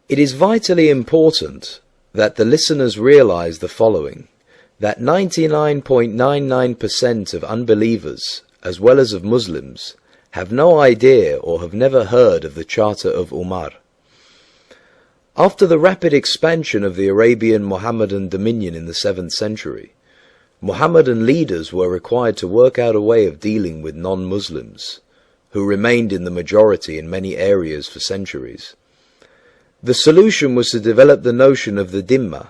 It is vitally important that the listeners realize the following, that 99.99% of unbelievers, as well as of Muslims, have no idea or have never heard of the Charter of Umar. After the rapid expansion of the Arabian Mohammedan dominion in the 7th century, Mohammedan leaders were required to work out a way of dealing with non-Muslims, who remained in the majority in many areas for centuries. The solution was to develop the notion of the dhimma,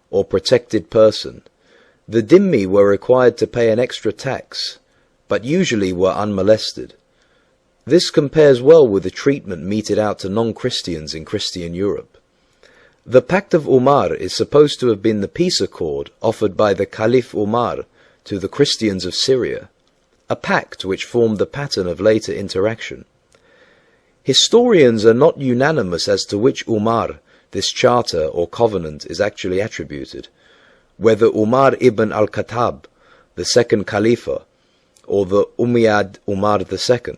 or protected person. The dhimmi were required to pay an extra tax, but usually were unmolested. This compares well with the treatment meted out to non-Christians in Christian Europe. The Pact of Umar is supposed to have been the peace accord offered by the Caliph Umar to the Christians of Syria, a pact which formed the pattern of later interaction. Historians are not unanimous as to which Umar this charter or covenant is actually attributed, whether Umar ibn al-Khattab, the second Khalifa, or the Umayyad Umar II.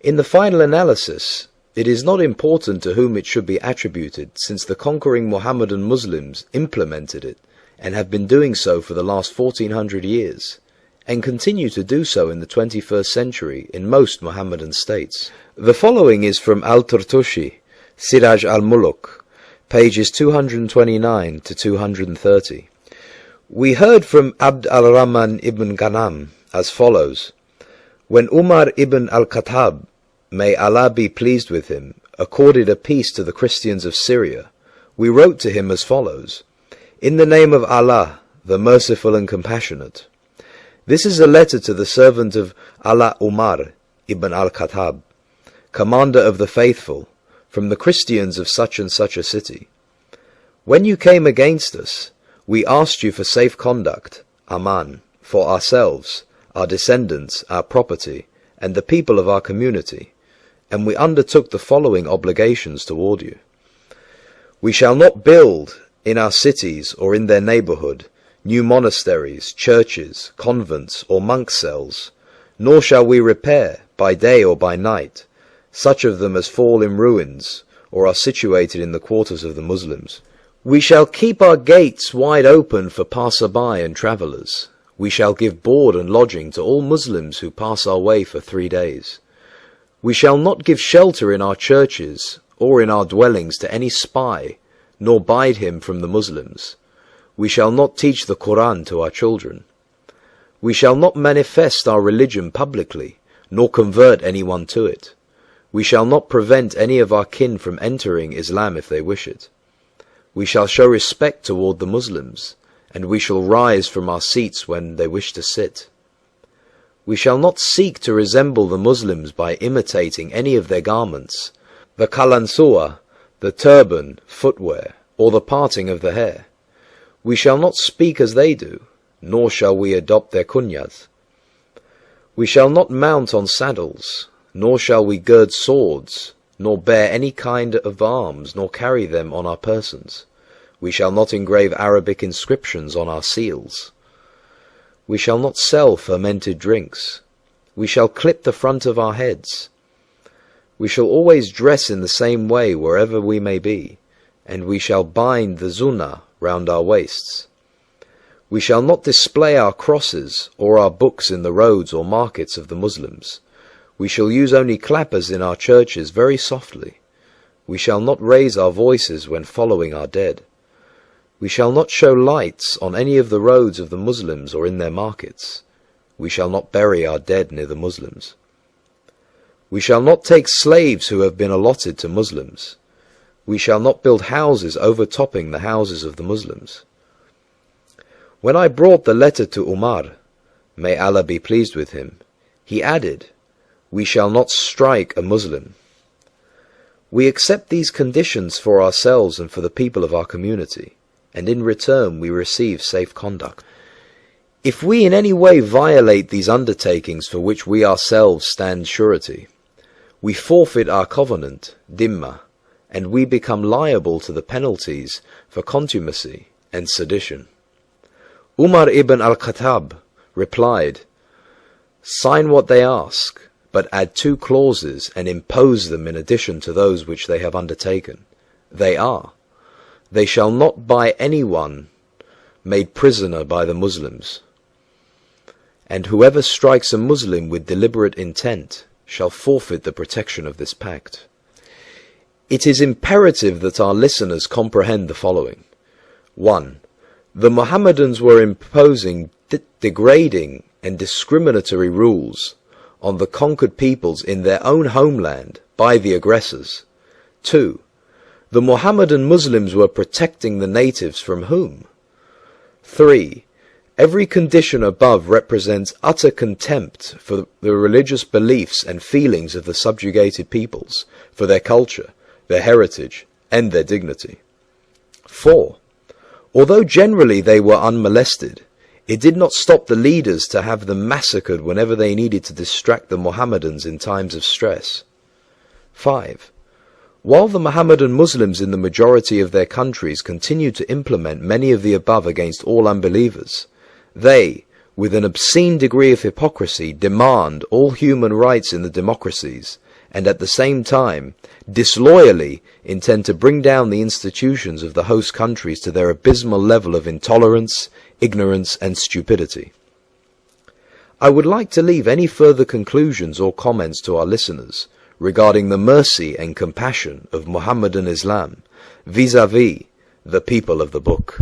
In the final analysis, it is not important to whom it should be attributed, since the conquering Mohammedan Muslims implemented it and have been doing so for the last 1400 years, and continue to do so in the 21st century in most Mohammedan states. The following is from Al-Tartushi, Siraj al-Muluk, pages 229 to 230. We heard from Abd al-Rahman ibn Ghanam as follows: When Umar ibn al-Khattab, may Allah be pleased with him, accorded a peace to the Christians of Syria, we wrote to him as follows: In the name of Allah, the Merciful and Compassionate. This is a letter to the servant of Allah Umar ibn al-Khattab, commander of the faithful, from the Christians of such and such a city. When you came against us, we asked you for safe conduct, aman, for ourselves, our descendants, our property, and the people of our community, and we undertook the following obligations toward you. We shall not build in our cities or in their neighborhood new monasteries, churches, convents, or monk cells, nor shall we repair, by day or by night, such of them as fall in ruins or are situated in the quarters of the Muslims. We shall keep our gates wide open for passer-by and travellers. We shall give board and lodging to all Muslims who pass our way for 3 days. We shall not give shelter in our churches or in our dwellings to any spy, nor bide him from the Muslims. We shall not teach the Quran to our children. We shall not manifest our religion publicly, nor convert anyone to it. We shall not prevent any of our kin from entering Islam if they wish it. We shall show respect toward the Muslims, and we shall rise from our seats when they wish to sit. We shall not seek to resemble the Muslims by imitating any of their garments, the kalansuwa, the turban, footwear, or the parting of the hair. We shall not speak as they do, nor shall we adopt their kunyas. We shall not mount on saddles, nor shall we gird swords, nor bear any kind of arms, nor carry them on our persons. We shall not engrave Arabic inscriptions on our seals. We shall not sell fermented drinks. We shall clip the front of our heads. We shall always dress in the same way wherever we may be, and we shall bind the zunah round our waists. We shall not display our crosses or our books in the roads or markets of the Muslims. We shall use only clappers in our churches very softly. We shall not raise our voices when following our dead. We shall not show lights on any of the roads of the Muslims or in their markets. We shall not bury our dead near the Muslims. We shall not take slaves who have been allotted to Muslims. We shall not build houses overtopping the houses of the Muslims. When I brought the letter to Umar, may Allah be pleased with him, he added, We shall not strike a Muslim. We accept these conditions for ourselves and for the people of our community, and in return we receive safe conduct. If we in any way violate these undertakings for which we ourselves stand surety, we forfeit our covenant, dhimma, and we become liable to the penalties for contumacy and sedition. Umar ibn al-Khattab replied, Sign what they ask, but add 2 clauses and impose them in addition to those which they have undertaken. They are. They shall not buy anyone made prisoner by the Muslims. And whoever strikes a Muslim with deliberate intent shall forfeit the protection of this pact. It is imperative that our listeners comprehend the following. 1. The Mohammedans were imposing degrading and discriminatory rules on the conquered peoples in their own homeland by the aggressors. 2. The Mohammedan Muslims were protecting the natives from whom? 3. Every condition above represents utter contempt for the religious beliefs and feelings of the subjugated peoples, for their culture, their heritage, and their dignity. 4. Although generally they were unmolested, it did not stop the leaders to have them massacred whenever they needed to distract the Mohammedans in times of stress. 5. While the Mohammedan Muslims in the majority of their countries continued to implement many of the above against all unbelievers, they, with an obscene degree of hypocrisy, demand all human rights in the democracies, and at the same time, disloyally intend to bring down the institutions of the host countries to their abysmal level of intolerance, ignorance, and stupidity. I would like to leave any further conclusions or comments to our listeners regarding the mercy and compassion of Mohammedan Islam vis-à-vis the people of the book.